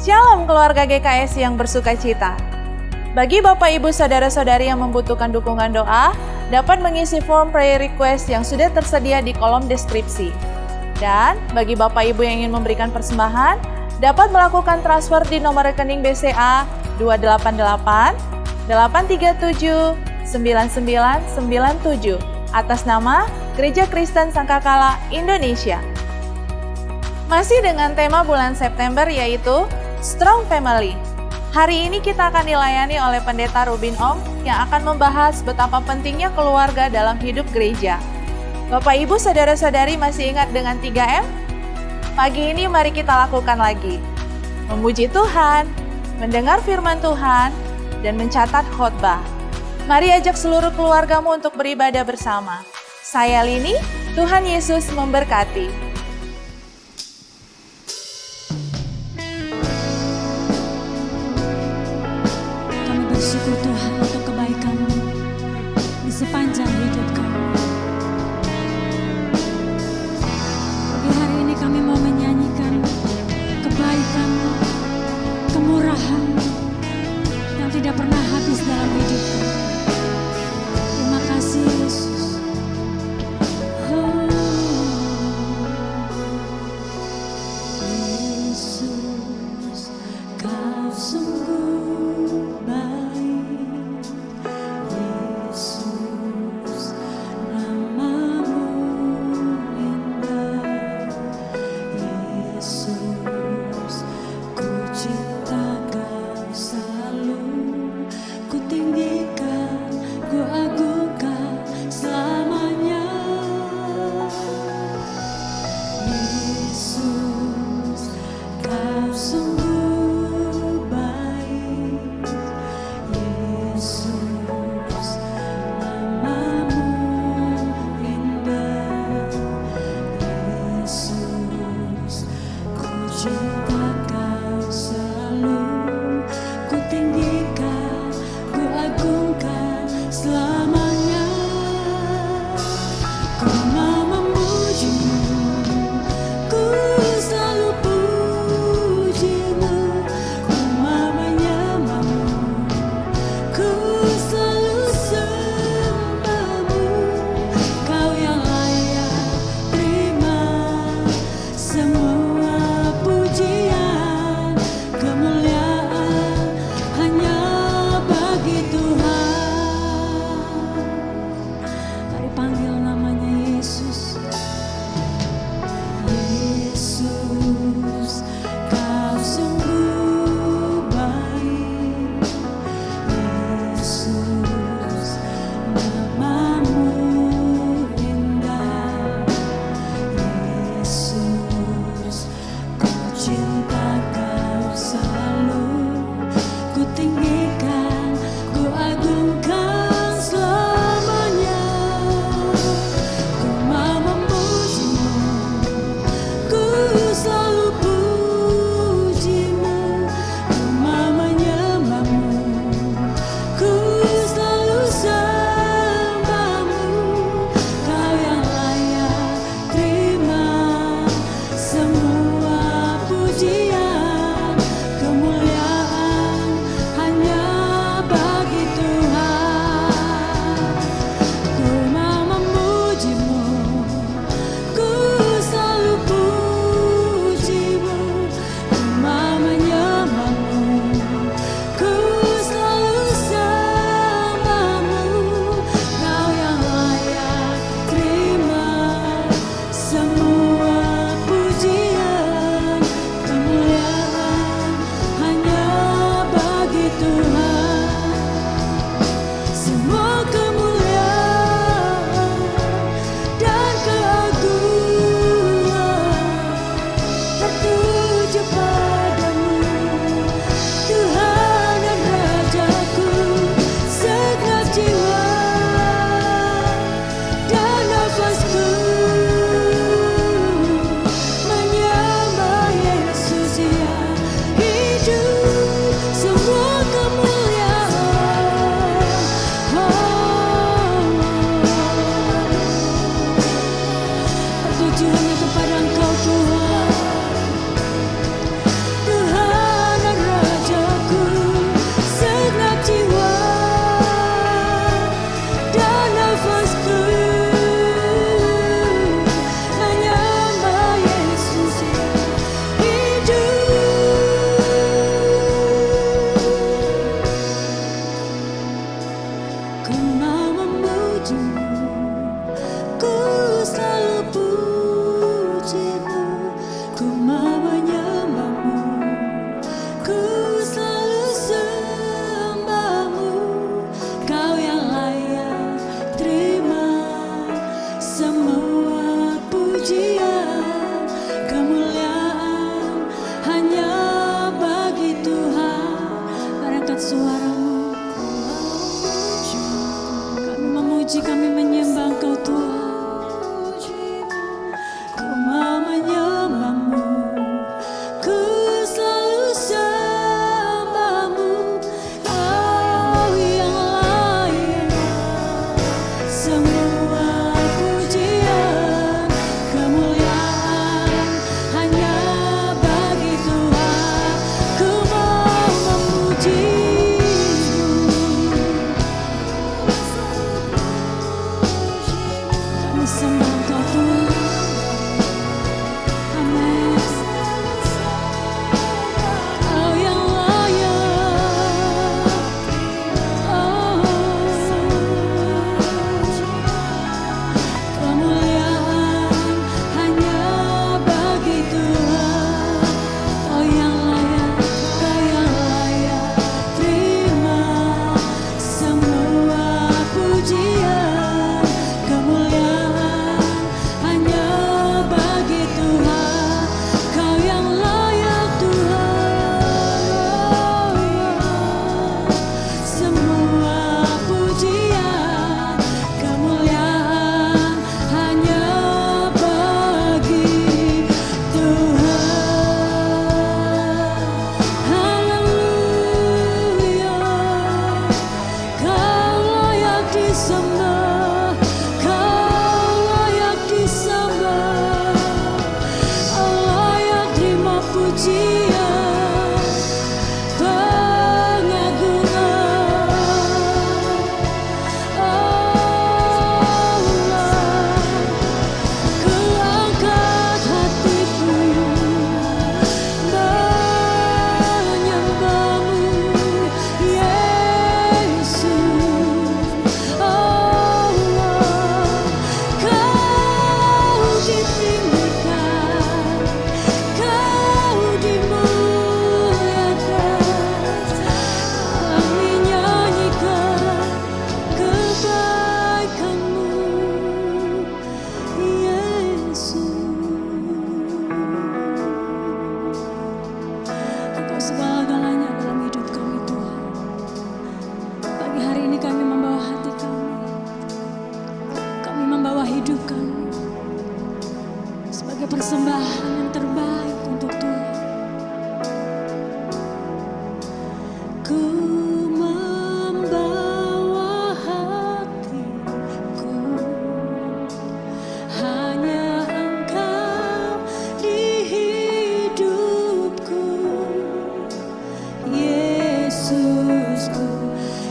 Shalom keluarga GKS yang bersuka cita. Bagi Bapak Ibu Saudara-saudari yang membutuhkan dukungan doa, dapat mengisi form prayer request yang sudah tersedia di kolom deskripsi. Dan bagi Bapak Ibu yang ingin memberikan persembahan, dapat melakukan transfer di nomor rekening BCA 288 837 9997 atas nama Gereja Kristen Sangkakala Indonesia. Masih dengan tema bulan September yaitu Strong Family. Hari ini kita akan dilayani oleh Pendeta Rubin Ong yang akan membahas betapa pentingnya keluarga dalam hidup gereja. Bapak Ibu Saudara-saudari masih ingat dengan 3M? Pagi ini mari kita lakukan lagi. Memuji Tuhan, mendengar firman Tuhan, dan mencatat khotbah. Mari ajak seluruh keluargamu untuk beribadah bersama. Saya Lini, Tuhan Yesus memberkati. Bersyukur Tuhan untuk kebaikan-Mu di sepanjang hidup kami. Pagi hari ini kami mau menyanyikan kebaikan-Mu, kemurahan-Mu yang tidak pernah habis dalam hidup kami. Terima kasih Yesus. Yesus, Kau sungguh persembahan yang terbaik untuk Tuhan. Ku membawa hatiku, hanya Engkau di hidupku, Yesusku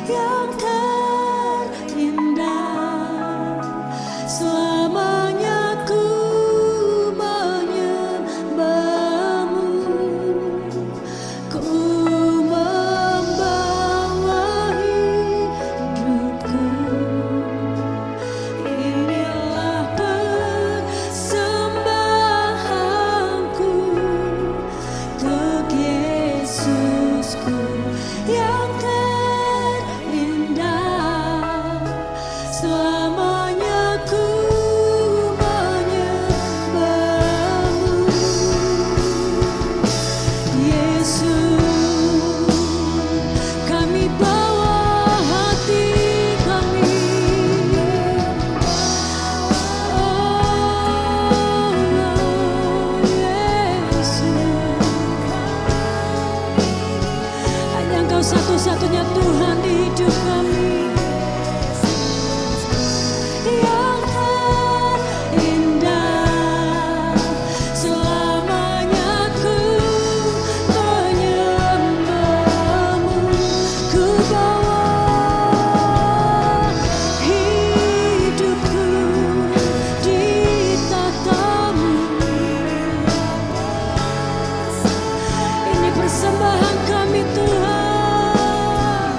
yang terindah. Selamanya ku menyembahmu, ku membawa hidupku. Inilah persembahanku untuk Yesusku yang terindah. Selamanya ku menyembahmu, Yesus. Kami bawa hati kami, oh Yesus. Hanya Engkau satu-satunya Tuhan di hidup kami. Yang terindah, selamanya ku menyembahmu, ku bawa hidupku di tatamu. Ini persembahan kami Tuhan,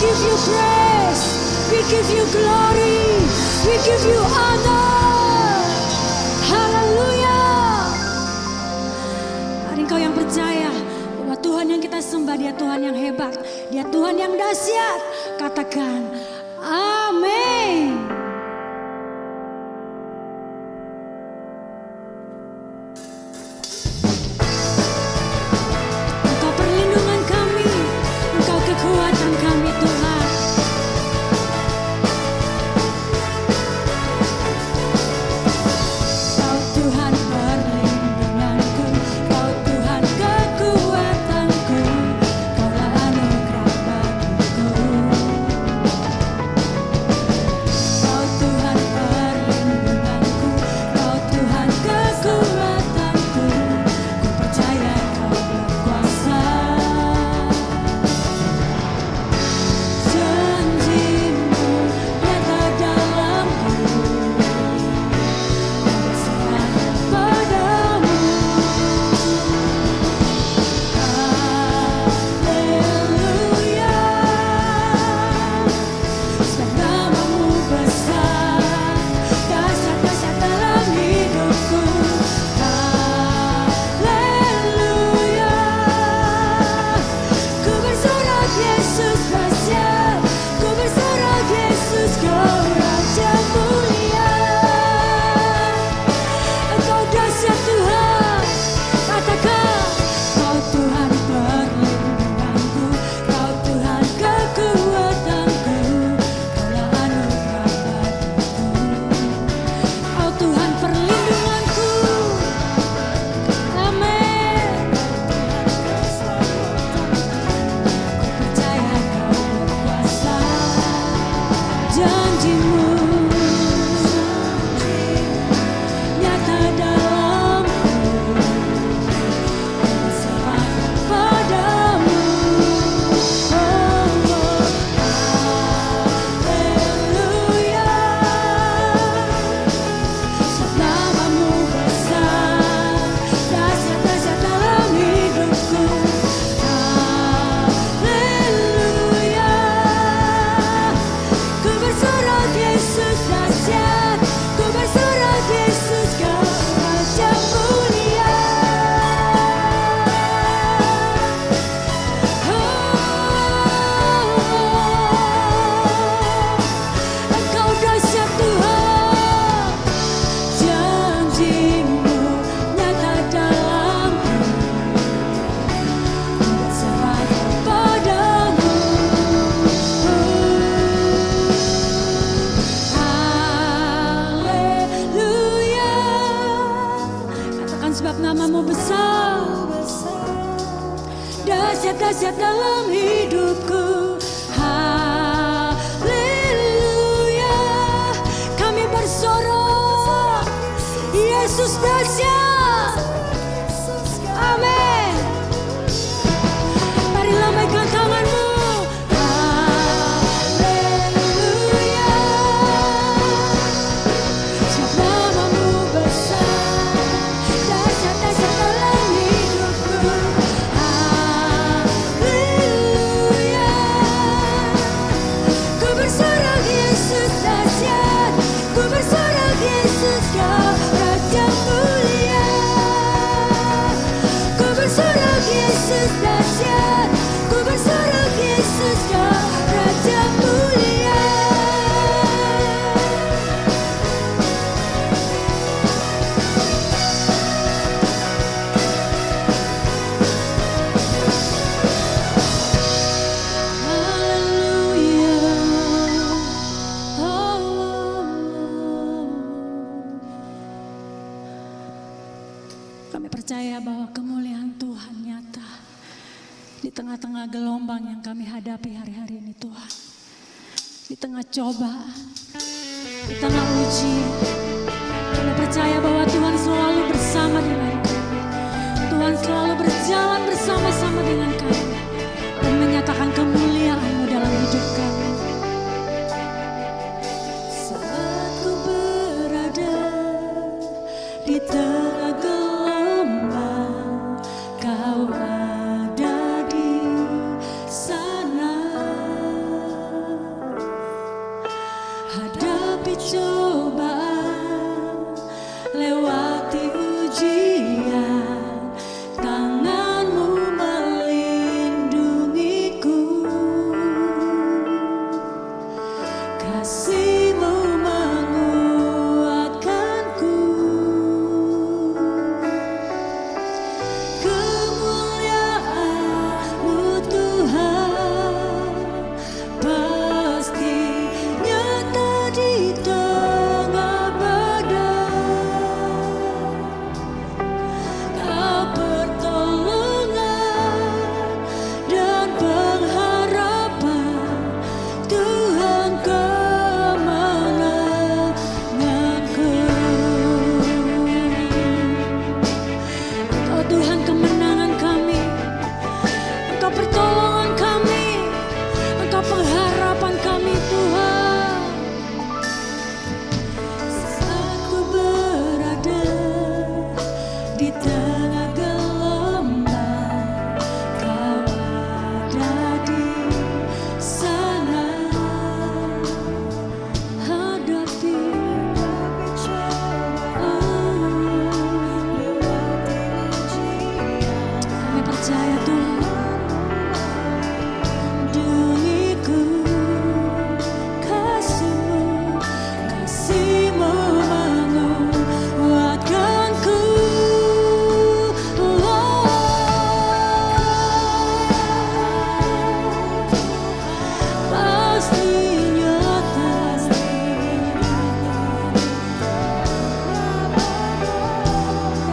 give you praise, we give you glory, we give you honor. Haleluya. Hari engkau yang percaya bahwa Tuhan yang kita sembah, Dia Tuhan yang hebat, Dia Tuhan yang dahsyat. Katakan amin. Engkau perlindungan kami, Engkau kekuatan kami Tuhan. Kau Tuhan perlindunganku, Kau Tuhan kekuatanku, Kaulah anugerah bagiku. Kau Tuhan perlindunganku, Kau Tuhan kekuatanku, ku percaya Kau berkuasa. Janjimu nyata dalamku, berserah padamu. Haleluya. Sebab namamu besar, dahsyat-dahsyat dalam hidupku. Haleluya. Ku bersorak Yesus dahsyat, ku bersorak Yesus Kau Raja mulia. Engkau dahsyat Tuhan, katakan Kau Tuhan perlindunganku, Kau Tuhan kekuatanku, Kaulah anugerah bagiku. Kau Tuhan perlindunganku, amin. Ku percaya Kau berkuasa. Janjimu nyata dalamku, berserah padamu. Haleluya. Sebab namamu besar, dahsyat-dahsyat dalam hidupku. Haleluya. Ku bersorak Yesus dahsyat, ku bersorak Yesus Kau Raja mulia. Engkau dahsyat Tuhan, janjimu nyata dalamku, ku berserah padamu. Haleluya. Katakan sebab namamu besar, dahsyat-dahsyat dalam hidupku. Haleluya. Kami bersorak Yesus dahsyat. Amin. Mari lambaikan tanganmu. Haleluya. Sebab namamu besar, dahsyat-dahsyat dalam hidupku. Haleluya. Ku bersorak Yesus dahsyat, ku bersorak Yesus Kau Raja mulia. Ku bersorak Yesus dahsyat, ku bersorak Yesus Kau Raja mulia. Haleluya. Kami percaya bahwa kemuliaan Tuhan nyata di tengah-tengah gelombang yang kami hadapi hari-hari ini Tuhan. Di tengah cobaan, di tengah ujian, kami percaya bahwa Tuhan selalu bersama dengan kami. Tuhan selalu berjalan bersama-sama dengan kami dan menyatakan kemuliaan-Mu dalam hidup kami. Saat ku berada di tengah gelombang, Kau ada di sana. cobaan, lewati ujian, tangan-Mu melindungiku, kasih-Mu menguatkanku. Kemuliaan-Mu Tuhan pasti nyata di tengah badai. Kau pertolongan dan pengharapan, Tuhan kemenanganku. Engkau Tuhan kemenangan kami, Engkau pertolongan kami, Engkau pengharapan kami Tuhan. Saat ku berada di tengah gelombang, Kau ada di sana. Hadapi kami percaya Tuhan. Lindungiku, kasih-Mu, kasih-Mu menguatkanku. Pasti nyata.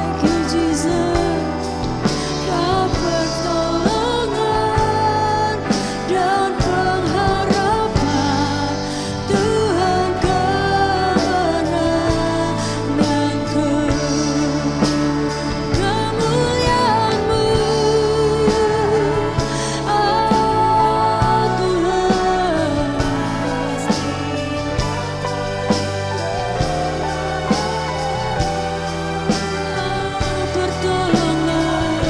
Thank you Jesus. Kau pertolongan dan pengharapan, Tuhan kemenanganku. Kemuliaan-Mu, Tuhan. Pertolongan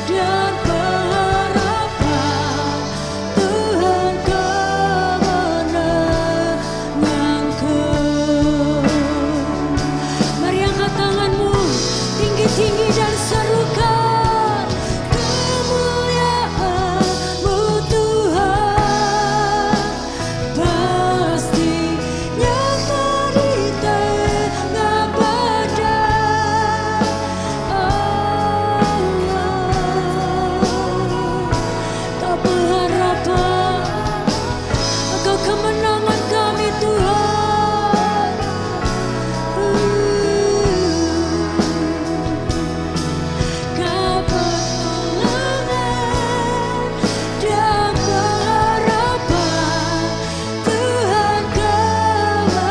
dan pengharapan, Tuhan kemenanganku. Mari angkat tangan-Mu tinggi-tinggi dan serukan, kemuliaan-Mu Tuhan pasti nyata di tengah badai. Kau pengharapan, Engkau kemenangan kami Tuhan. Kau pertolongan dan pengharapan, Tuhan kemenanganku.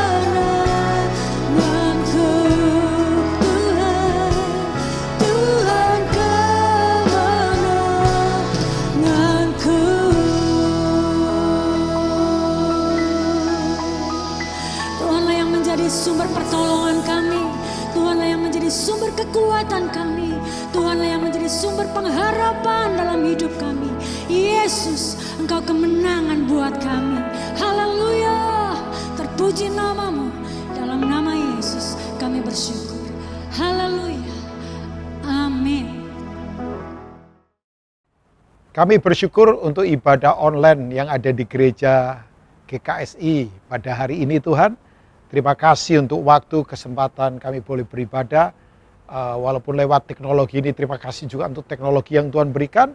Tuhan kemenanganku. Tuhanlah yang menjadi sumber pertolongan kami, Tuhanlah yang menjadi sumber kekuatan kami, Tuhanlah yang menjadi sumber pengharapan dalam hidup kami. Yesus, Engkau kemenangan buat kami. Haleluya, terpuji nama-Mu. Dalam nama Yesus kami bersyukur. Haleluya, amin. Kami bersyukur untuk ibadah online yang ada di gereja GKSI pada hari ini Tuhan. Terima kasih untuk waktu, kesempatan kami boleh beribadah. Walaupun lewat teknologi ini, terima kasih juga untuk teknologi yang Tuhan berikan.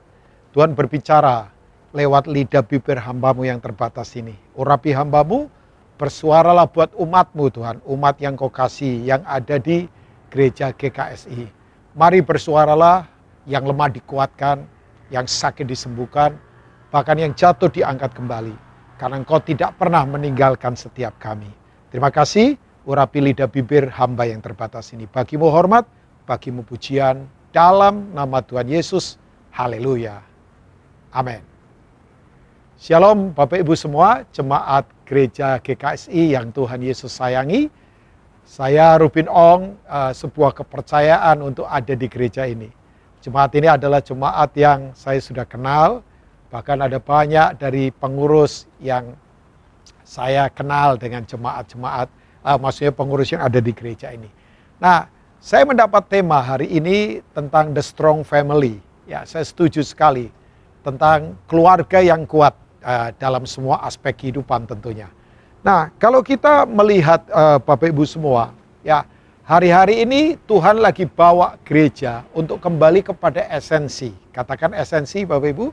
Tuhan berbicara lewat lidah bibir hamba-Mu yang terbatas ini. Urapi hamba-Mu, bersuaralah buat umat-Mu Tuhan. Umat yang Kau kasih yang ada di gereja GKSI. Mari bersuaralah, yang lemah dikuatkan, yang sakit disembuhkan, bahkan yang jatuh diangkat kembali. Karena Engkau tidak pernah meninggalkan setiap kami. Terima kasih, urapi lidah bibir hamba yang terbatas ini. Bagi-Mu hormat, bagi-Mu pujian, dalam nama Tuhan Yesus. Haleluya. Amin. Shalom Bapak Ibu semua, jemaat gereja GKSI yang Tuhan Yesus sayangi. Saya Rubin Ong, sebuah kepercayaan untuk ada di gereja ini. Jemaat ini adalah jemaat yang saya sudah kenal, bahkan ada banyak dari pengurus yang saya kenal dengan jemaat-jemaat, maksudnya pengurus yang ada di gereja ini. Nah, saya mendapat tema hari ini tentang the strong family. Ya, saya setuju sekali tentang keluarga yang kuat dalam semua aspek kehidupan tentunya. Nah, kalau kita melihat Bapak Ibu semua, ya, hari-hari ini Tuhan lagi bawa gereja untuk kembali kepada esensi. Katakan esensi Bapak Ibu.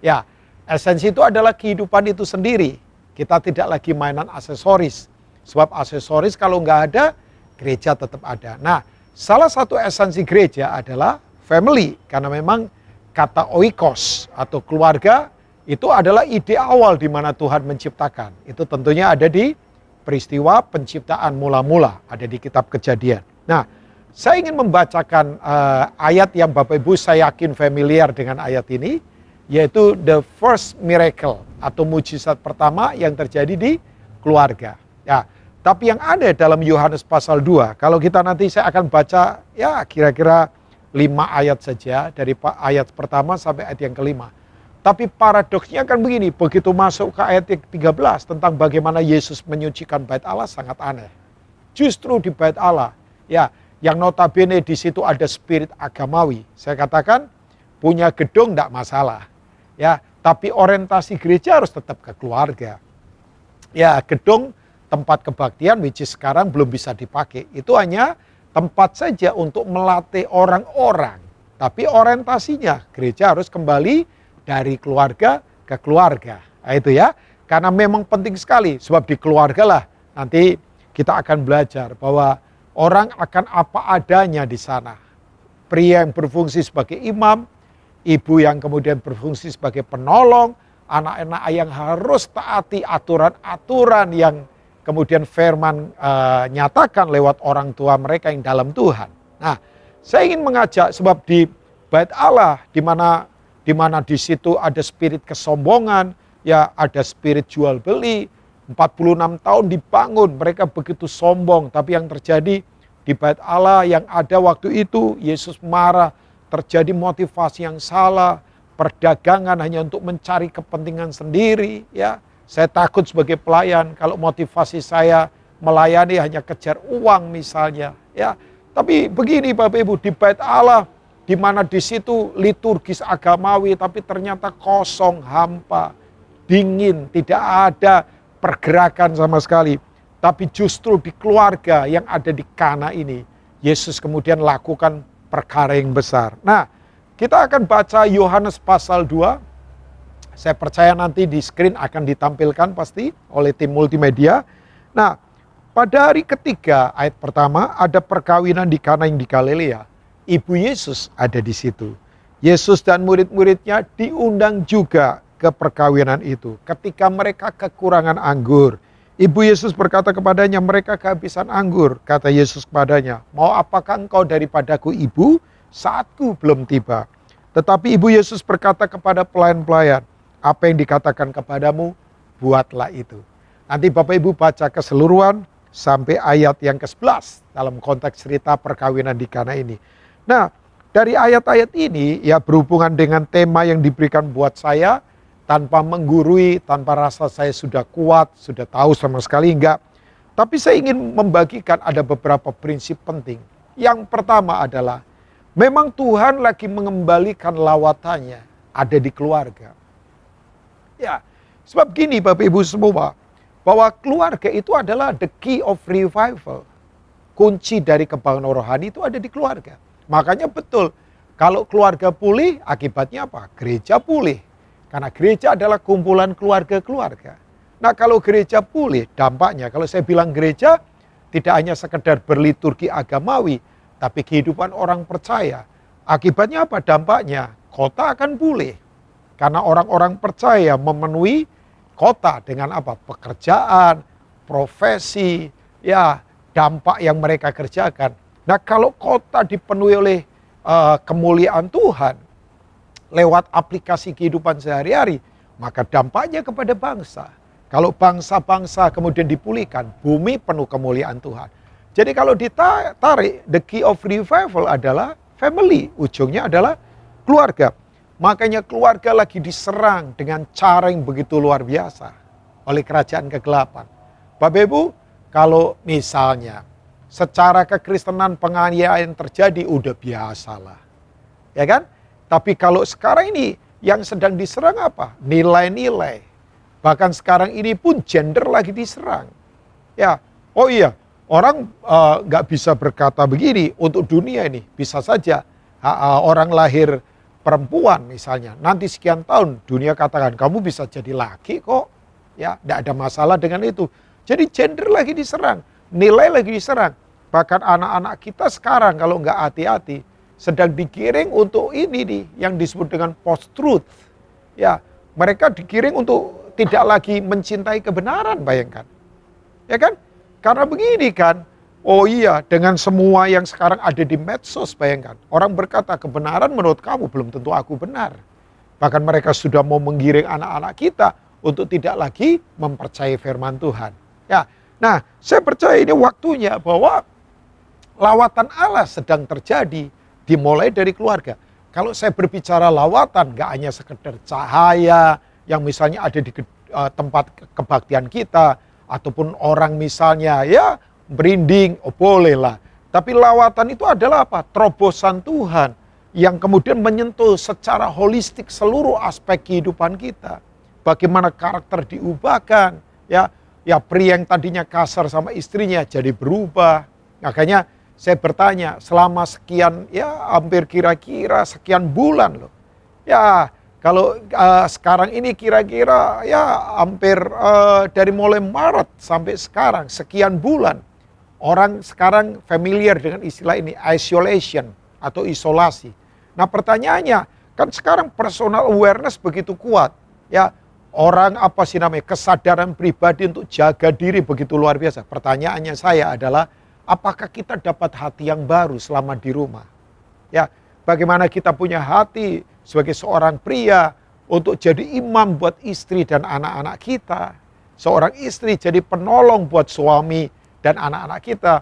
Ya, esensi itu adalah kehidupan itu sendiri. Kita tidak lagi mainan aksesoris. Sebab aksesoris kalau nggak ada, gereja tetap ada. Nah, salah satu esensi gereja adalah family. Karena memang kata oikos atau keluarga itu adalah ide awal di mana Tuhan menciptakan. Itu tentunya ada di peristiwa penciptaan mula-mula. Ada di kitab Kejadian. Nah, saya ingin membacakan ayat yang Bapak Ibu saya yakin familiar dengan ayat ini. Yaitu the first miracle atau mujizat pertama yang terjadi di keluarga. Ya, tapi yang ada dalam Yohanes pasal 2, kalau kita nanti saya akan baca ya kira-kira 5 ayat saja dari ayat pertama sampai ayat yang kelima. Tapi paradoksnya kan begini, begitu masuk ke ayat yang 13 tentang bagaimana Yesus menyucikan bait Allah sangat aneh. Justru di bait Allah, ya, yang notabene di situ ada spirit agamawi. Saya katakan punya gedung tidak masalah. Ya, tapi orientasi gereja harus tetap ke keluarga. Ya, gedung tempat kebaktian which is sekarang belum bisa dipakai. Itu hanya tempat saja untuk melatih orang-orang. Tapi orientasinya gereja harus kembali dari keluarga ke keluarga. Nah, itu ya. Karena memang penting sekali sebab di keluarga lah nanti kita akan belajar bahwa orang akan apa adanya di sana. Pria yang berfungsi sebagai imam, ibu yang kemudian berfungsi sebagai penolong, anak-anak yang harus taati aturan-aturan yang kemudian firman nyatakan lewat orang tua mereka yang dalam Tuhan. Nah, saya ingin mengajak sebab di bait Allah di mana di situ ada spirit kesombongan, ya ada spirit jual beli, 46 tahun dibangun, mereka begitu sombong, tapi yang terjadi di bait Allah yang ada waktu itu Yesus marah. Terjadi motivasi yang salah, perdagangan hanya untuk mencari kepentingan sendiri. Ya, saya takut sebagai pelayan kalau motivasi saya melayani hanya kejar uang misalnya. Ya, tapi begini Bapak Ibu, di bait Allah, di mana di situ liturgis agamawi, tapi ternyata kosong, hampa, dingin, tidak ada pergerakan sama sekali. Tapi justru di keluarga yang ada di Kana ini, Yesus kemudian lakukan perkara yang besar. Nah, kita akan baca Yohanes pasal 2. Saya percaya nanti di screen akan ditampilkan pasti oleh tim multimedia. Nah, pada hari ketiga ayat pertama ada perkawinan di Kana yang di Galilea. Ibu Yesus ada di situ. Yesus dan murid-muridnya diundang juga ke perkawinan itu. Ketika mereka kekurangan anggur, Ibu Yesus berkata kepadanya, mereka kehabisan anggur. Kata Yesus kepadanya, mau apakah engkau daripadaku ibu? Saatku belum tiba. Tetapi Ibu Yesus berkata kepada pelayan-pelayan, apa yang dikatakan kepadamu, buatlah itu. Nanti Bapak Ibu baca keseluruhan sampai ayat yang ke-11 dalam konteks cerita perkawinan di Kana ini. Nah, dari ayat-ayat ini ya berhubungan dengan tema yang diberikan buat saya, tanpa menggurui, tanpa rasa saya sudah kuat, sudah tahu sama sekali enggak. Tapi saya ingin membagikan ada beberapa prinsip penting. Yang pertama adalah, memang Tuhan lagi mengembalikan lawatannya ada di keluarga. Ya, sebab gini Bapak Ibu semua, bahwa keluarga itu adalah the key of revival. Kunci dari kebangunan rohani itu ada di keluarga. Makanya betul, kalau keluarga pulih, akibatnya apa? Gereja pulih. Karena gereja adalah kumpulan keluarga-keluarga. Nah, kalau gereja pulih, dampaknya, kalau saya bilang gereja, tidak hanya sekedar berliturgi agamawi, tapi kehidupan orang percaya. Akibatnya apa? Dampaknya, kota akan pulih. Karena orang-orang percaya memenuhi kota dengan apa? Pekerjaan, profesi, ya dampak yang mereka kerjakan. Nah, kalau kota dipenuhi oleh kemuliaan Tuhan, lewat aplikasi kehidupan sehari-hari, maka dampaknya kepada bangsa. Kalau bangsa-bangsa kemudian dipulihkan, bumi penuh kemuliaan Tuhan. Jadi kalau ditarik, the key of revival adalah family. Ujungnya adalah keluarga. Makanya keluarga lagi diserang dengan cara yang begitu luar biasa. oleh kerajaan kegelapan. Bapak Ibu, kalau misalnya secara kekristenan penganiayaan terjadi, udah biasalah. Ya kan? Tapi kalau sekarang ini yang sedang diserang apa? Nilai-nilai. Bahkan sekarang ini pun gender lagi diserang. Ya, oh iya, orang nggak bisa berkata begini untuk dunia ini. Bisa saja orang lahir perempuan misalnya, nanti sekian tahun dunia katakan kamu bisa jadi laki kok. Ya, tidak ada masalah dengan itu. Jadi gender lagi diserang, nilai lagi diserang. Bahkan anak-anak kita sekarang kalau nggak hati-hati sedang digiring untuk ini nih yang disebut dengan post-truth. Ya, mereka digiring untuk tidak lagi mencintai kebenaran, bayangkan. Ya kan? Karena begini kan, oh iya, dengan semua yang sekarang ada di medsos, bayangkan. Orang berkata kebenaran menurut kamu belum tentu aku benar. Bahkan mereka sudah mau menggiring anak-anak kita untuk tidak lagi mempercayai firman Tuhan. Ya, nah saya percaya ini waktunya bahwa lawatan Allah sedang terjadi, dimulai dari keluarga. Kalau saya berbicara lawatan, gak hanya sekedar cahaya yang misalnya ada di tempat kebaktian kita, ataupun orang misalnya ya merinding, oh bolehlah. Tapi lawatan itu adalah apa? Terobosan Tuhan yang kemudian menyentuh secara holistik seluruh aspek kehidupan kita. Bagaimana karakter diubahkan, ya pria yang tadinya kasar sama istrinya jadi berubah. Makanya saya bertanya, selama sekian, ya hampir kira-kira sekian bulan loh. Ya kalau sekarang ini kira-kira ya hampir dari mulai Maret sampai sekarang, sekian bulan. Orang sekarang familiar dengan istilah ini, isolation atau isolasi. Nah pertanyaannya, kan sekarang personal awareness begitu kuat. Ya, orang apa sih namanya, kesadaran pribadi untuk jaga diri begitu luar biasa. Pertanyaannya saya adalah, apakah kita dapat hati yang baru selama di rumah? Ya, bagaimana kita punya hati sebagai seorang pria untuk jadi imam buat istri dan anak-anak kita. Seorang istri jadi penolong buat suami dan anak-anak kita.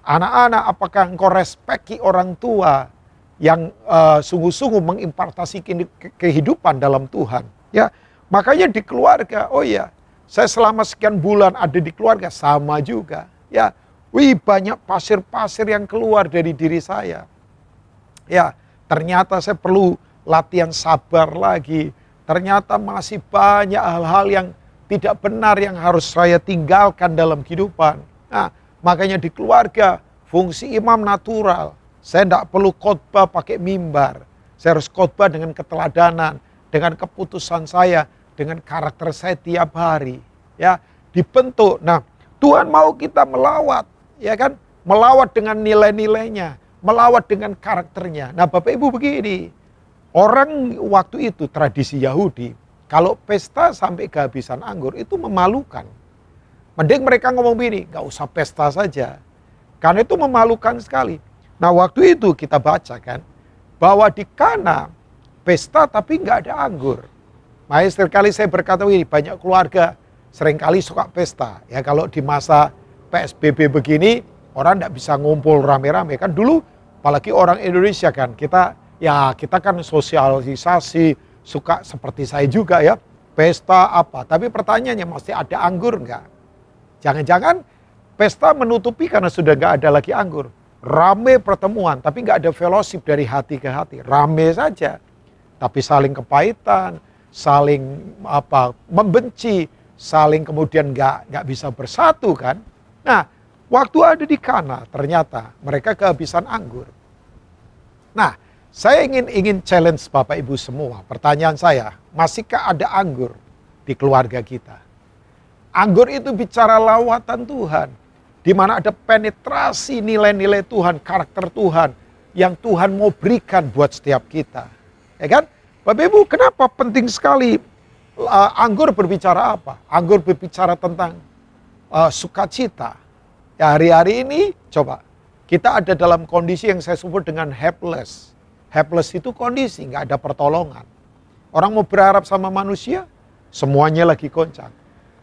Anak-anak, apakah engkau respeki orang tua yang sungguh-sungguh mengimpartasi kehidupan dalam Tuhan? Ya, makanya di keluarga, oh ya, saya selama sekian bulan ada di keluarga sama juga. Ya, banyak pasir-pasir yang keluar dari diri saya. Ya, ternyata saya perlu latihan sabar lagi. Ternyata masih banyak hal-hal yang tidak benar yang harus saya tinggalkan dalam kehidupan. Nah, makanya di keluarga fungsi imam natural. Saya tidak perlu khotbah pakai mimbar. Saya harus khotbah dengan keteladanan, dengan keputusan saya, dengan karakter saya tiap hari. Ya, dibentuk. Nah, Tuhan mau kita melawat, ya kan? Melawat dengan nilai-nilainya, melawat dengan karakternya. Nah, Bapak Ibu begini, orang waktu itu tradisi Yahudi, kalau pesta sampai kehabisan anggur itu memalukan. Mending mereka ngomong begini, gak usah pesta saja. Karena itu memalukan sekali. Nah waktu itu kita baca kan, bahwa di Kana pesta tapi gak ada anggur. Makanya seringkali saya berkata begini, banyak keluarga seringkali suka pesta. Ya kalau di masa PSBB begini, orang gak bisa ngumpul rame-rame. Kan dulu, apalagi orang Indonesia kan, kita kan sosialisasi, suka seperti saya juga ya, pesta apa. Tapi pertanyaannya masih ada anggur enggak? Jangan-jangan pesta menutupi karena sudah enggak ada lagi anggur. Rame pertemuan, tapi enggak ada fellowship dari hati ke hati. Rame saja, tapi saling kepahitan, saling membenci, saling kemudian enggak bisa bersatu kan. Nah, waktu ada di Kana ternyata mereka kehabisan anggur. Nah, saya ingin challenge Bapak Ibu semua. Pertanyaan saya, masihkah ada anggur di keluarga kita? Anggur itu bicara lawatan Tuhan. Di mana ada penetrasi nilai-nilai Tuhan, karakter Tuhan. Yang Tuhan mau berikan buat setiap kita. Ya kan? Bapak Ibu, kenapa penting sekali anggur berbicara apa? Anggur berbicara tentang sukacita. Ya, hari-hari ini, coba. Kita ada dalam kondisi yang saya sebut dengan helpless. Helpless itu kondisi, nggak ada pertolongan. Orang mau berharap sama manusia, semuanya lagi goncang.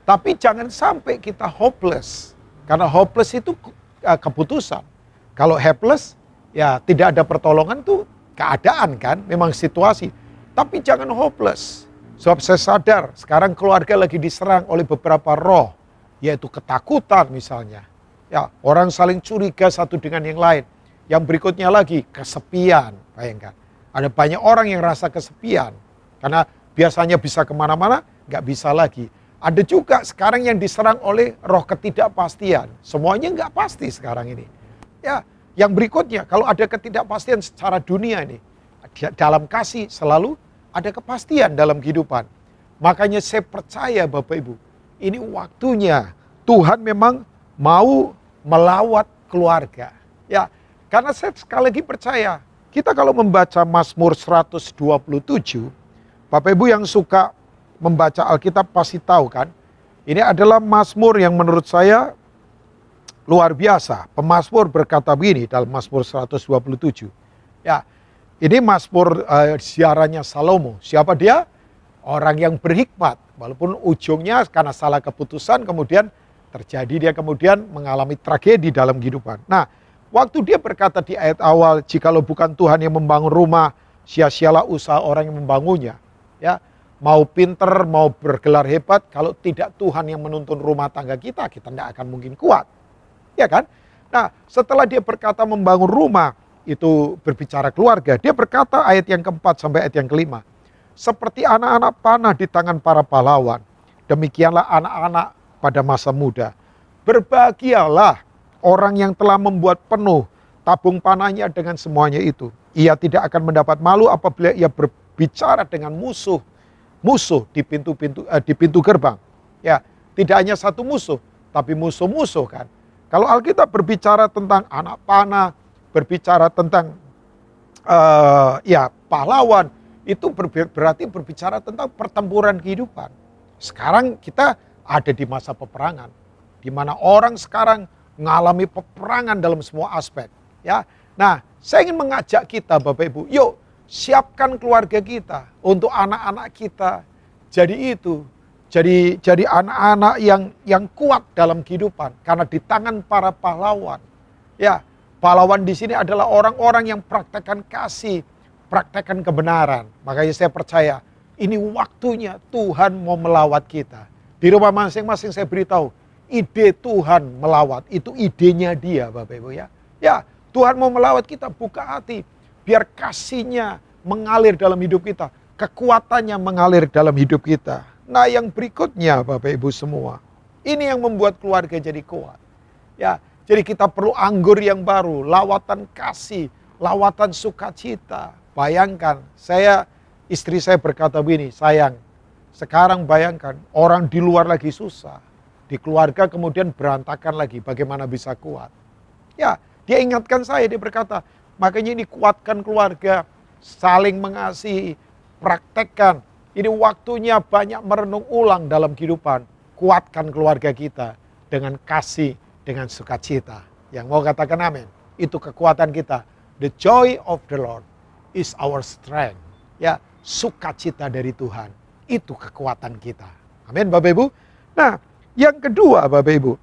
Tapi jangan sampai kita hopeless. Karena hopeless itu keputusan. Kalau helpless, ya tidak ada pertolongan tuh keadaan kan, memang situasi. Tapi jangan hopeless. Sebab saya sadar sekarang keluarga lagi diserang oleh beberapa roh, yaitu ketakutan misalnya. Ya, orang saling curiga satu dengan yang lain. Yang berikutnya lagi kesepian, bayangkan. Ada banyak orang yang rasa kesepian karena biasanya bisa kemana-mana, nggak bisa lagi. Ada juga sekarang yang diserang oleh roh ketidakpastian. Semuanya nggak pasti sekarang ini. Ya, yang berikutnya kalau ada ketidakpastian secara dunia ini, dalam kasih selalu ada kepastian dalam kehidupan. Makanya saya percaya Bapak Ibu, ini waktunya Tuhan memang mau melawat keluarga. Ya, karena saya sekali lagi percaya, kita kalau membaca Mazmur 127, Bapak Ibu yang suka membaca Alkitab pasti tahu kan, ini adalah Mazmur yang menurut saya luar biasa. Pemazmur berkata begini dalam Mazmur 127. Ya, ini Mazmur ziarahnya Salomo. Siapa dia? Orang yang berhikmat. Walaupun ujungnya karena salah keputusan kemudian terjadi dia kemudian mengalami tragedi dalam kehidupan. Nah, waktu dia berkata di ayat awal, jikalau bukan Tuhan yang membangun rumah, sia-sialah usaha orang yang membangunnya. Ya, mau pinter, mau bergelar hebat, kalau tidak Tuhan yang menuntun rumah tangga kita tidak akan mungkin kuat. Ya kan? Nah, setelah dia berkata membangun rumah, itu berbicara keluarga. Dia berkata ayat yang keempat sampai ayat yang kelima. Seperti anak-anak panah di tangan para pahlawan, demikianlah anak-anak pada masa muda. Berbahagialah orang yang telah membuat penuh tabung panahnya dengan semuanya itu. Ia tidak akan mendapat malu apabila ia berbicara dengan musuh di pintu gerbang. Ya, tidak hanya satu musuh, tapi musuh-musuh kan. Kalau Alkitab berbicara tentang anak panah, berbicara tentang pahlawan, itu berarti berbicara tentang pertempuran kehidupan. Sekarang kita ada di masa peperangan, di mana orang sekarang mengalami peperangan dalam semua aspek. Ya, nah saya ingin mengajak kita Bapak Ibu, yuk siapkan keluarga kita untuk anak-anak kita. Jadi anak-anak yang kuat dalam kehidupan karena di tangan para pahlawan. Ya, pahlawan di sini adalah orang-orang yang praktekkan kasih, praktekkan kebenaran. Makanya saya percaya ini waktunya Tuhan mau melawat kita. Di rumah masing-masing saya beritahu, ide Tuhan melawat, itu idenya dia Bapak Ibu ya. Ya, Tuhan mau melawat kita, buka hati. Biar kasihnya mengalir dalam hidup kita, kekuatannya mengalir dalam hidup kita. Nah yang berikutnya Bapak Ibu semua, ini yang membuat keluarga jadi kuat. Ya, jadi kita perlu anggur yang baru, lawatan kasih, lawatan sukacita. Bayangkan, istri saya berkata begini, sayang, sekarang bayangkan orang di luar lagi susah, di keluarga kemudian berantakan lagi, bagaimana bisa kuat? Ya, dia ingatkan saya, dia berkata, makanya ini kuatkan keluarga, saling mengasihi, praktekkan. Ini waktunya banyak merenung ulang dalam kehidupan, kuatkan keluarga kita dengan kasih, dengan sukacita. Yang mau katakan amin, itu kekuatan kita. The joy of the Lord is our strength. Ya, sukacita dari Tuhan, itu kekuatan kita. Amin Bapak Ibu. Nah, yang kedua Bapak Ibu,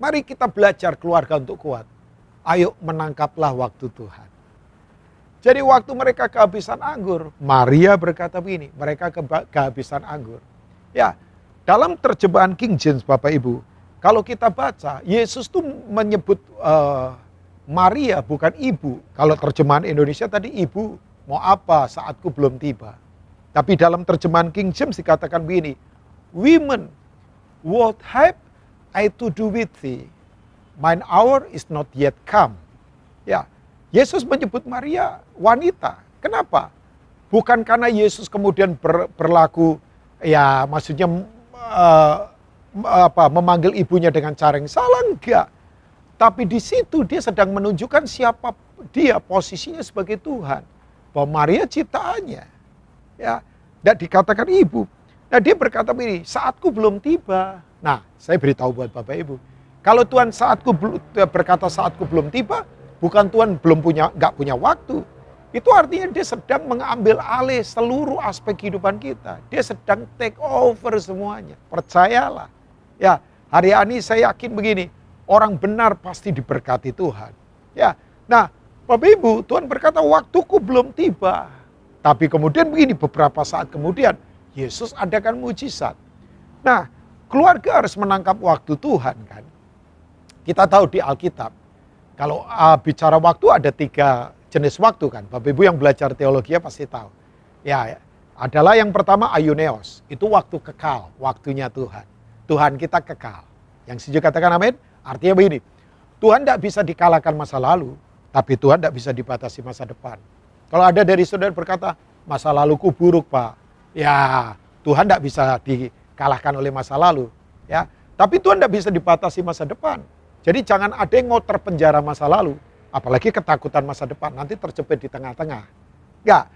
mari kita belajar keluarga untuk kuat. Ayo menangkaplah waktu Tuhan. Jadi waktu mereka kehabisan anggur, Maria berkata begini, mereka kehabisan anggur. Ya, dalam terjemahan King James Bapak Ibu, kalau kita baca, Yesus tuh menyebut Maria bukan ibu. Kalau terjemahan Indonesia tadi ibu, mau apa saatku belum tiba. Tapi dalam terjemahan King James dikatakan begini, women, what have I to do with thee? Mine hour is not yet come. Ya, Yesus menyebut Maria wanita. Kenapa? Bukan karena Yesus kemudian berlaku, ya maksudnya memanggil ibunya dengan cara yang salah, enggak. Tapi di situ dia sedang menunjukkan siapa dia, posisinya sebagai Tuhan. Bahwa Maria ciptaannya. Ya, dan dikatakan ibu. Nah dia berkata begini, saatku belum tiba. Nah saya beritahu buat Bapak Ibu, kalau Tuhan berkata saatku belum tiba, bukan Tuhan nggak punya waktu. Itu artinya dia sedang mengambil alih seluruh aspek kehidupan kita. Dia sedang take over semuanya. Percayalah. Ya, hari ini saya yakin begini, orang benar pasti diberkati Tuhan. Ya, nah Bapak Ibu, Tuhan berkata waktuku belum tiba. Tapi kemudian begini, beberapa saat kemudian Yesus adakan mujizat. Nah, keluarga harus menangkap waktu Tuhan kan. Kita tahu di Alkitab, kalau bicara waktu ada 3 jenis waktu kan. Bapak Ibu yang belajar teologi pasti tahu. Ya, adalah yang pertama aionios, itu waktu kekal, waktunya Tuhan. Tuhan kita kekal. Yang setuju katakan amin? Artinya begini, Tuhan tidak bisa dikalahkan masa lalu, tapi Tuhan tidak bisa dibatasi masa depan. Kalau ada dari saudara berkata, masa laluku buruk Pak. Ya, Tuhan tidak bisa dikalahkan oleh masa lalu. Ya, tapi Tuhan tidak bisa dibatasi masa depan. Jadi jangan ada yang mau terpenjara masa lalu, apalagi ketakutan masa depan, nanti terjepit di tengah-tengah. Enggak,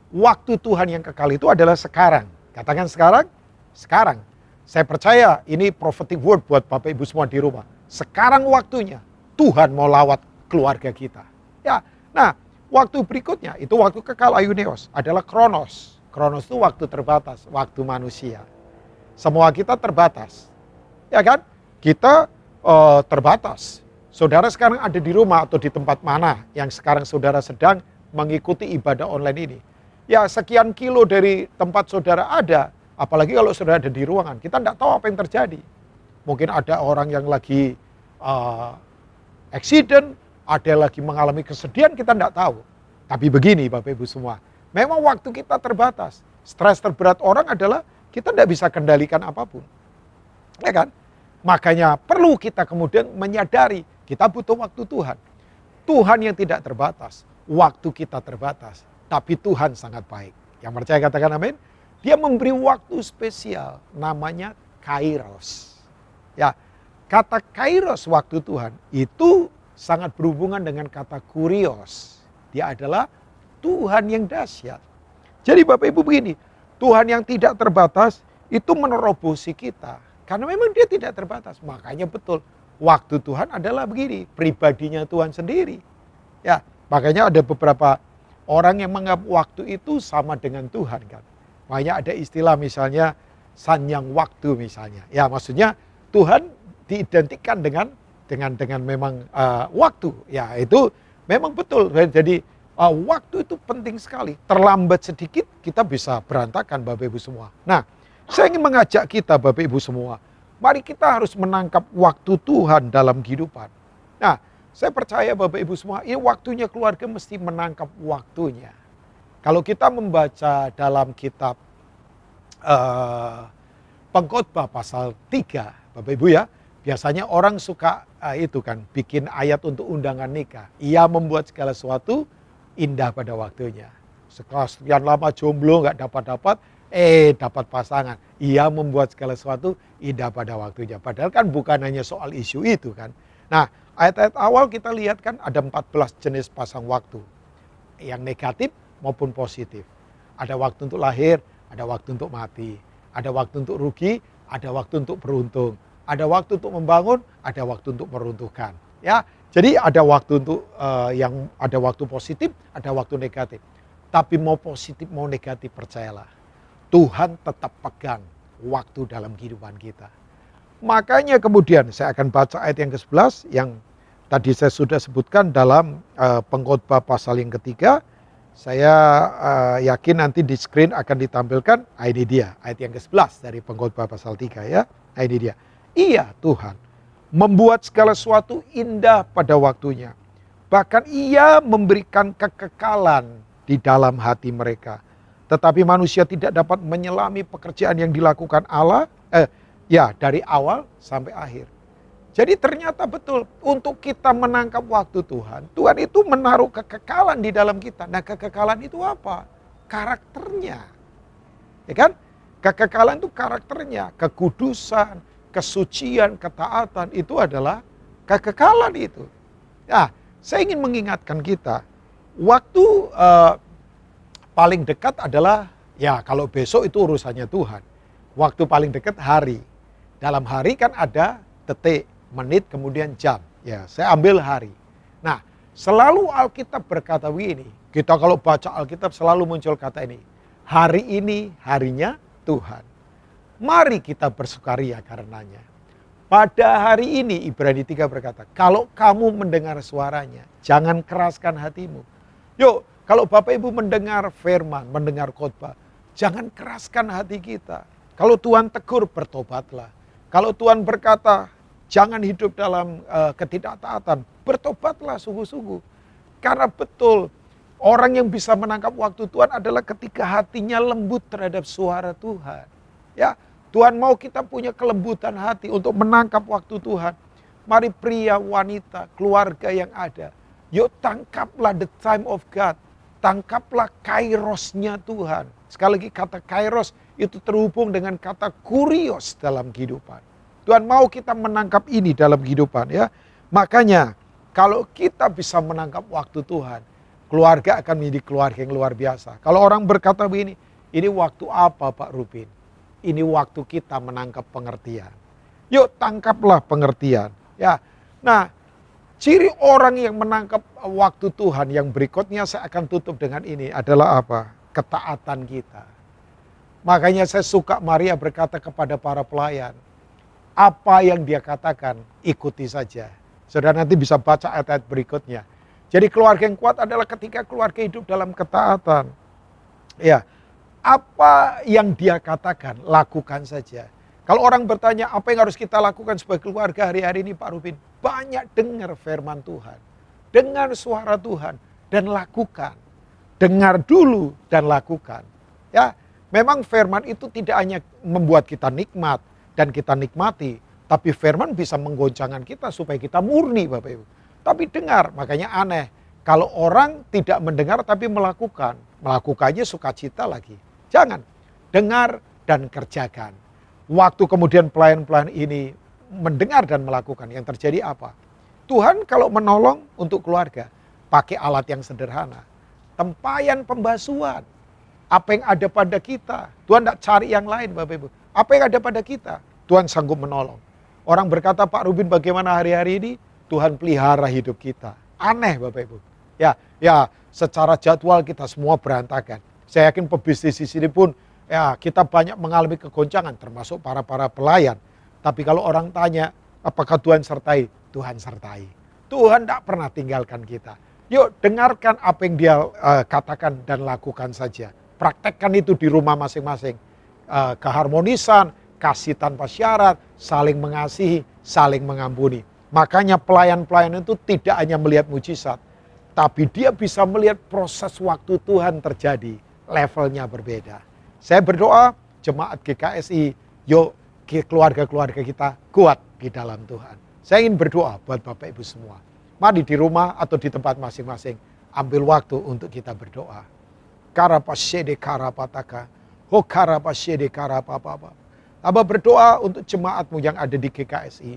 waktu Tuhan yang kekal itu adalah sekarang. Katakan sekarang, sekarang. Saya percaya ini prophetic word buat Bapak Ibu semua di rumah. Sekarang waktunya Tuhan mau lawat keluarga kita. Ya, nah waktu berikutnya itu waktu kekal aionios adalah kronos. Kronos itu waktu terbatas, waktu manusia. Semua kita terbatas. Ya kan? Kita terbatas. Saudara sekarang ada di rumah atau di tempat mana yang sekarang saudara sedang mengikuti ibadah online ini. Ya sekian kilo dari tempat saudara ada, apalagi kalau saudara ada di ruangan, kita tidak tahu apa yang terjadi. Mungkin ada orang yang lagi accident, ada yang lagi mengalami kesedihan, kita tidak tahu. Tapi begini Bapak Ibu semua, memang waktu kita terbatas. Stres terberat orang adalah kita tidak bisa kendalikan apapun. Ya kan? Makanya perlu kita kemudian menyadari kita butuh waktu Tuhan. Tuhan yang tidak terbatas, waktu kita terbatas, tapi Tuhan sangat baik. Yang percaya katakan amin. Dia memberi waktu spesial, namanya kairos. Ya, kata kairos waktu Tuhan itu sangat berhubungan dengan kata kurios. Dia adalah Tuhan yang dahsyat. Jadi Bapak Ibu begini, Tuhan yang tidak terbatas itu menerobosi kita. Karena memang dia tidak terbatas. Makanya betul, waktu Tuhan adalah begini, pribadinya Tuhan sendiri. Ya, makanya ada beberapa orang yang menganggap waktu itu sama dengan Tuhan kan. Makanya ada istilah misalnya sanyang waktu misalnya. Ya, maksudnya Tuhan diidentikan dengan memang waktu. Ya, itu memang betul. Jadi waktu itu penting sekali. Terlambat sedikit kita bisa berantakan Bapak Ibu semua. Nah, saya ingin mengajak kita Bapak Ibu semua, mari kita harus menangkap waktu Tuhan dalam kehidupan. Nah, saya percaya Bapak Ibu semua, ini waktunya keluarga mesti menangkap waktunya. Kalau kita membaca dalam kitab Pengkhotbah pasal 3, Bapak Ibu ya, biasanya orang suka itu kan, bikin ayat untuk undangan nikah. Ia membuat segala sesuatu indah pada waktunya. Sekian lama jomblo nggak dapat-dapat, dapat pasangan. Ia membuat segala sesuatu indah pada waktunya. Padahal kan bukan hanya soal isu itu kan. Nah, ayat-ayat awal kita lihat kan ada 14 jenis pasang waktu. Yang negatif maupun positif. Ada waktu untuk lahir, ada waktu untuk mati. Ada waktu untuk rugi, ada waktu untuk beruntung. Ada waktu untuk membangun, ada waktu untuk meruntuhkan. Ya, jadi ada waktu untuk yang ada waktu positif, ada waktu negatif. Tapi mau positif mau negatif percayalah, Tuhan tetap pegang waktu dalam kehidupan kita. Makanya kemudian saya akan baca ayat yang ke-11 yang tadi saya sudah sebutkan dalam Pengkhotbah pasal yang ketiga. Saya yakin nanti di screen akan ditampilkan, ini dia ayat yang ke-11 dari Pengkhotbah pasal 3 ya. Ini dia. Iya Tuhan membuat segala sesuatu indah pada waktunya. Bahkan ia memberikan kekekalan di dalam hati mereka. Tetapi manusia tidak dapat menyelami pekerjaan yang dilakukan Allah dari awal sampai akhir. Jadi ternyata betul untuk kita menangkap waktu Tuhan, Tuhan itu menaruh kekekalan di dalam kita. Nah, kekekalan itu apa? Karakternya. Ya kan? Kekekalan itu karakternya, kekudusan, kesucian, ketaatan itu adalah kekekalan itu. Nah, saya ingin mengingatkan kita, waktu paling dekat adalah, ya kalau besok itu urusannya Tuhan. Waktu paling dekat hari. Dalam hari kan ada detik, menit, kemudian jam. Ya, saya ambil hari. Nah, selalu Alkitab berkata begini. Kita kalau baca Alkitab selalu muncul kata ini. Hari ini harinya Tuhan. Mari kita bersukaria karenanya. Pada hari ini Ibrani 3 berkata, kalau kamu mendengar suaranya, jangan keraskan hatimu. Yuk, kalau Bapak Ibu mendengar firman, mendengar khotbah, Jangan keraskan hati kita. Kalau Tuhan tegur, bertobatlah. Kalau Tuhan berkata, jangan hidup dalam ketidaktaatan, bertobatlah sungguh-sungguh. Karena betul, orang yang bisa menangkap waktu Tuhan adalah ketika hatinya lembut terhadap suara Tuhan. Ya, Tuhan mau kita punya kelembutan hati untuk menangkap waktu Tuhan. Mari pria, wanita, keluarga yang ada, yuk tangkaplah the time of God. Tangkaplah kairosnya Tuhan. Sekali lagi kata kairos itu terhubung dengan kata kurios dalam kehidupan. Tuhan mau kita menangkap ini dalam kehidupan ya. Makanya kalau kita bisa menangkap waktu Tuhan, keluarga akan menjadi keluarga yang luar biasa. Kalau orang berkata begini, ini waktu apa Pak Rubin? Ini waktu kita menangkap pengertian. Yuk tangkaplah pengertian. Ya, nah ciri orang yang menangkap waktu Tuhan yang berikutnya saya akan tutup dengan ini adalah apa? Ketaatan kita. Makanya saya suka Maria berkata kepada para pelayan, apa yang dia katakan ikuti saja. Saudara nanti bisa baca ayat-ayat berikutnya. Jadi keluarga yang kuat adalah ketika keluarga hidup dalam ketaatan. Ya, apa yang dia katakan lakukan saja. Kalau orang bertanya apa yang harus kita lakukan sebagai keluarga hari-hari ini Pak Rubin, banyak dengar firman Tuhan, dengar suara Tuhan dan lakukan. Dengar dulu dan lakukan. Ya, memang firman itu tidak hanya membuat kita nikmat dan kita nikmati, tapi firman bisa menggoncangkan kita supaya kita murni Bapak Ibu. Tapi dengar, makanya aneh kalau orang tidak mendengar tapi melakukannya sukacita lagi. Jangan, dengar dan kerjakan. Waktu kemudian pelayan-pelayan ini mendengar dan melakukan, yang terjadi apa? Tuhan kalau menolong untuk keluarga, pakai alat yang sederhana. Tempayan pembasuhan. Apa yang ada pada kita. Tuhan tidak cari yang lain Bapak Ibu. Apa yang ada pada kita, Tuhan sanggup menolong. Orang berkata, Pak Rubin bagaimana hari-hari ini? Tuhan pelihara hidup kita. Aneh Bapak Ibu. Ya, secara jadwal kita semua berantakan. Saya yakin pebisnis di sini pun ya kita banyak mengalami kegoncangan termasuk para pelayan. Tapi kalau orang tanya apakah Tuhan sertai? Tuhan sertai. Tuhan tidak pernah tinggalkan kita. Yuk dengarkan apa yang dia katakan dan lakukan saja. Praktekkan itu di rumah masing-masing. Keharmonisan, kasih tanpa syarat, saling mengasihi, saling mengampuni. Makanya pelayan-pelayan itu tidak hanya melihat mujizat, tapi dia bisa melihat proses waktu Tuhan terjadi. Levelnya berbeda. Saya berdoa jemaat GKSI, yuk keluarga-keluarga kita kuat di dalam Tuhan. Saya ingin berdoa buat Bapak Ibu semua. Mari di rumah atau di tempat masing-masing ambil waktu untuk kita berdoa. Karapashede karapataka, ho karapashede karapapapa. Abah berdoa untuk jemaatmu yang ada di GKSI.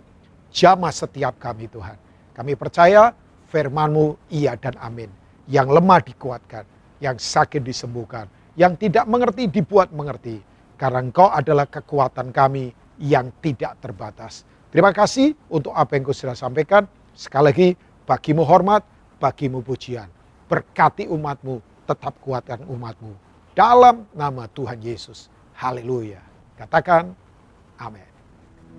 Jamah setiap kami Tuhan. Kami percaya firman-Mu iya dan amin. Yang lemah dikuatkan, yang sakit disembuhkan. Yang tidak mengerti dibuat mengerti. Karena Engkau adalah kekuatan kami yang tidak terbatas. Terima kasih untuk apa yang Kau sudah sampaikan. Sekali lagi bagimu hormat, bagimu pujian. Berkati umat-Mu, tetap kuatkan umat-Mu. Dalam nama Tuhan Yesus. Haleluya. Katakan amin.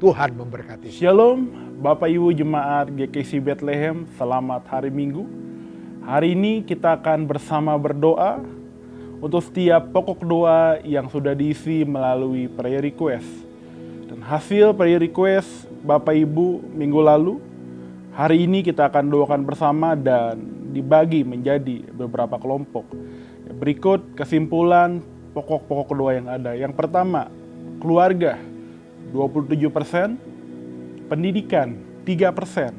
Tuhan memberkati. Shalom Bapak Ibu Jemaat GKSI Bethlehem, selamat hari Minggu. Hari ini kita akan bersama berdoa untuk setiap pokok doa yang sudah diisi melalui prayer request. Dan hasil prayer request Bapak Ibu minggu lalu, hari ini kita akan doakan bersama dan dibagi menjadi beberapa kelompok. Berikut kesimpulan pokok-pokok doa yang ada. Yang pertama, keluarga 27%, pendidikan 3%,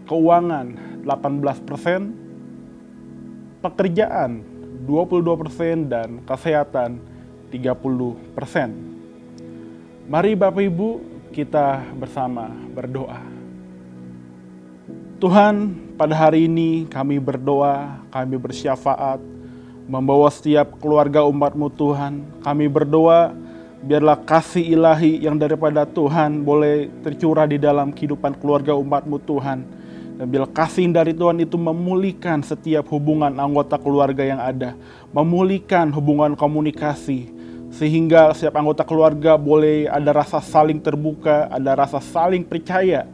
keuangan 18%, pekerjaan 22% dan kesehatan 30%. Mari Bapak Ibu kita bersama berdoa. Tuhan, pada hari ini kami berdoa, kami bersyafaat, membawa setiap keluarga umat-Mu Tuhan. Kami berdoa, biarlah kasih ilahi yang daripada Tuhan boleh tercurah di dalam kehidupan keluarga umat-Mu Tuhan. Dan biarlah kasih dari Tuhan itu memulihkan setiap hubungan anggota keluarga yang ada. Memulihkan hubungan komunikasi. Sehingga setiap anggota keluarga boleh ada rasa saling terbuka, ada rasa saling percaya.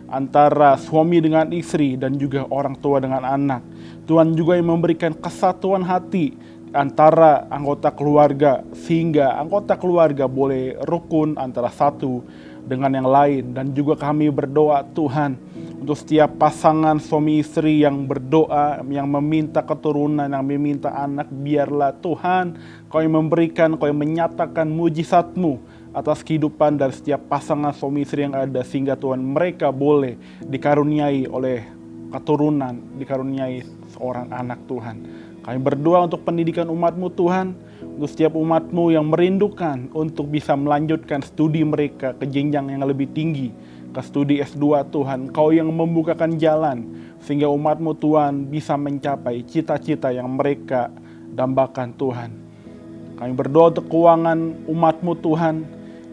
Antara suami dengan istri dan juga orang tua dengan anak. Tuhan juga yang memberikan kesatuan hati antara anggota keluarga, sehingga anggota keluarga boleh rukun antara satu dengan yang lain. Dan juga kami berdoa Tuhan untuk setiap pasangan suami istri yang berdoa, yang meminta keturunan, yang meminta anak, biarlah Tuhan Kau yang memberikan, Kau yang menyatakan mujizat-Mu atas kehidupan dari setiap pasangan suami istri yang ada, sehingga Tuhan mereka boleh dikaruniai oleh keturunan, dikaruniai seorang anak Tuhan. Kami berdoa untuk pendidikan umat-Mu Tuhan, untuk setiap umat-Mu yang merindukan untuk bisa melanjutkan studi mereka ke jenjang yang lebih tinggi, ke studi S2 Tuhan. Kau yang membukakan jalan sehingga umat-Mu Tuhan bisa mencapai cita-cita yang mereka dambakan Tuhan. Kami berdoa untuk keuangan umat-Mu Tuhan.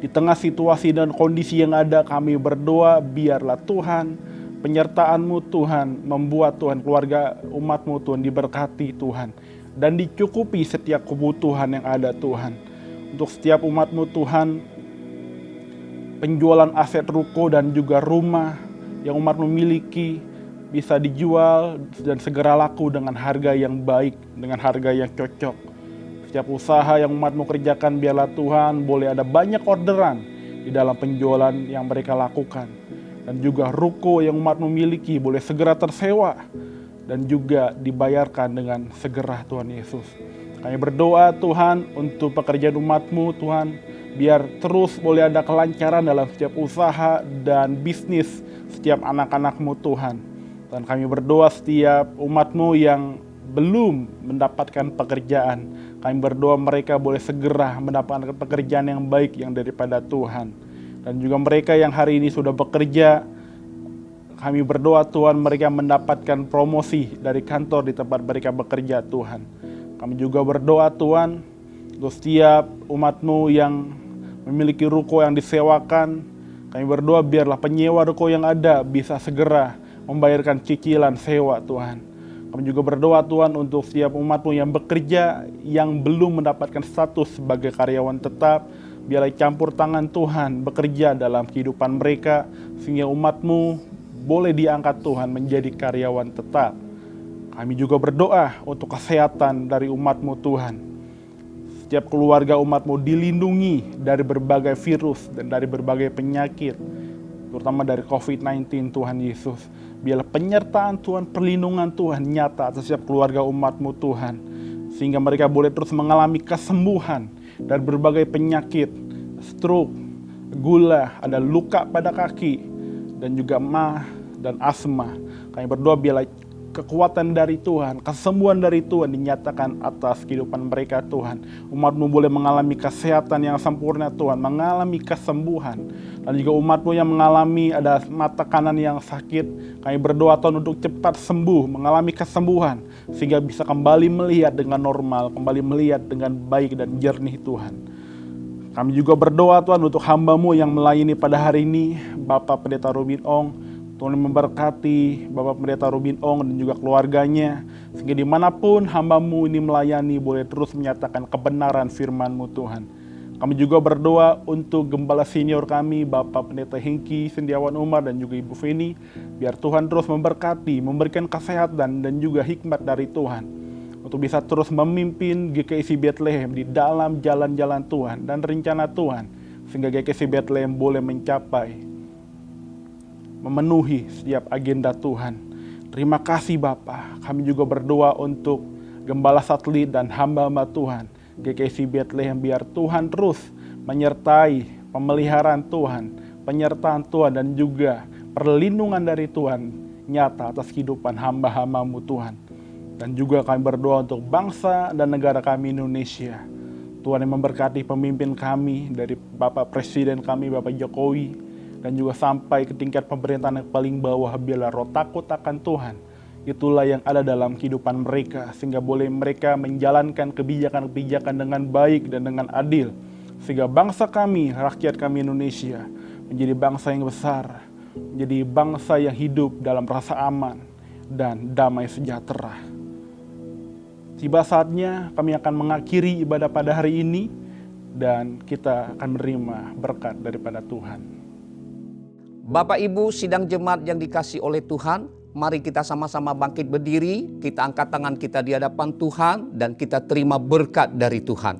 Di tengah situasi dan kondisi yang ada, kami berdoa biarlah Tuhan, penyertaan-Mu Tuhan, membuat Tuhan keluarga umat-Mu Tuhan diberkati Tuhan. Dan dicukupi setiap kebutuhan yang ada Tuhan. Untuk setiap umat-Mu Tuhan, penjualan aset ruko dan juga rumah yang umat-Mu miliki bisa dijual dan segera laku dengan harga yang baik, dengan harga yang cocok. Setiap usaha yang umat-Mu kerjakan, biarlah Tuhan boleh ada banyak orderan di dalam penjualan yang mereka lakukan. Dan juga ruko yang umat-Mu miliki boleh segera tersewa dan juga dibayarkan dengan segera Tuhan Yesus. Kami berdoa Tuhan untuk pekerjaan umat-Mu Tuhan, biar terus boleh ada kelancaran dalam setiap usaha dan bisnis setiap anak-anak-Mu Tuhan. Dan kami berdoa setiap umat-Mu yang belum mendapatkan pekerjaan, kami berdoa mereka boleh segera mendapatkan pekerjaan yang baik yang daripada Tuhan. Dan juga mereka yang hari ini sudah bekerja, kami berdoa Tuhan mereka mendapatkan promosi dari kantor di tempat mereka bekerja Tuhan. Kami juga berdoa Tuhan untuk setiap umat-Mu yang memiliki ruko yang disewakan, kami berdoa biarlah penyewa ruko yang ada bisa segera membayarkan cicilan sewa Tuhan. Kami juga berdoa Tuhan untuk setiap umat-Mu yang bekerja, yang belum mendapatkan status sebagai karyawan tetap, biarlah campur tangan Tuhan bekerja dalam kehidupan mereka, sehingga umat-Mu boleh diangkat Tuhan menjadi karyawan tetap. Kami juga berdoa untuk kesehatan dari umat-Mu Tuhan. Setiap keluarga umat-Mu dilindungi dari berbagai virus dan dari berbagai penyakit, terutama dari COVID-19 Tuhan Yesus. Biarlah penyertaan Tuhan, perlindungan Tuhan nyata atas setiap keluarga umat-Mu Tuhan. Sehingga mereka boleh terus mengalami kesembuhan dari berbagai penyakit, stroke, gula, ada luka pada kaki, dan juga mah dan asma. Kami berdoa biarlah kekuatan dari Tuhan, kesembuhan dari Tuhan dinyatakan atas kehidupan mereka Tuhan. Umat-Mu boleh mengalami kesehatan yang sempurna Tuhan, mengalami kesembuhan. Dan juga umat-Mu yang mengalami ada mata kanan yang sakit, kami berdoa Tuhan untuk cepat sembuh, mengalami kesembuhan, sehingga bisa kembali melihat dengan normal, kembali melihat dengan baik dan jernih Tuhan. Kami juga berdoa Tuhan untuk hamba-Mu yang melayani pada hari ini, Bapak Pendeta Robin Ong. Tuhan memberkati Bapak Pendeta Robin Ong dan juga keluarganya, sehingga dimanapun hamba-Mu ini melayani boleh terus menyatakan kebenaran firman-Mu Tuhan. Kami juga berdoa untuk gembala senior kami, Bapak Pendeta Hengki Sendiawan Umar dan juga Ibu Feni, biar Tuhan terus memberkati, memberikan kesehatan dan juga hikmat dari Tuhan, untuk bisa terus memimpin GKI Bethlehem di dalam jalan-jalan Tuhan dan rencana Tuhan, sehingga GKI Bethlehem boleh mencapai memenuhi setiap agenda Tuhan. Terima kasih Bapa. Kami juga berdoa untuk gembala satelit dan hamba-hamba Tuhan GKI Bethlehem, biar Tuhan terus menyertai pemeliharaan Tuhan, penyertaan Tuhan dan juga perlindungan dari Tuhan nyata atas kehidupan hamba-hamba-Mu Tuhan. Dan juga kami berdoa untuk bangsa dan negara kami Indonesia. Tuhan yang memberkati pemimpin kami dari Bapak Presiden kami Bapak Jokowi, dan juga sampai ke tingkat pemerintahan yang paling bawah, biarlah roh takut akan Tuhan itulah yang ada dalam kehidupan mereka, sehingga boleh mereka menjalankan kebijakan-kebijakan dengan baik dan dengan adil, sehingga bangsa kami, rakyat kami Indonesia menjadi bangsa yang besar, menjadi bangsa yang hidup dalam rasa aman dan damai sejahtera. Tiba saatnya kami akan mengakhiri ibadah pada hari ini, dan kita akan menerima berkat daripada Tuhan. Bapak Ibu sidang jemaat yang dikasihi oleh Tuhan, Mari kita sama-sama bangkit berdiri, kita angkat tangan kita di hadapan Tuhan dan kita terima berkat dari Tuhan.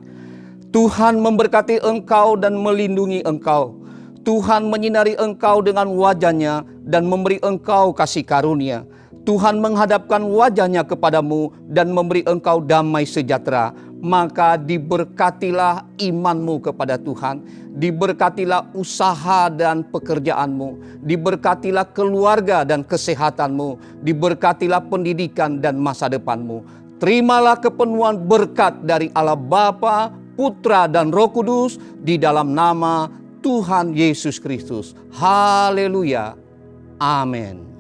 Tuhan memberkati engkau dan melindungi engkau. Tuhan menyinari engkau dengan wajah-Nya dan memberi engkau kasih karunia. Tuhan menghadapkan wajah-Nya kepadamu dan memberi engkau damai sejahtera. Maka diberkatilah imanmu kepada Tuhan, diberkatilah usaha dan pekerjaanmu, diberkatilah keluarga dan kesehatanmu, diberkatilah pendidikan dan masa depanmu. Terimalah kepenuhan berkat dari Allah Bapa, Putra dan Roh Kudus di dalam nama Tuhan Yesus Kristus. Haleluya. Amin.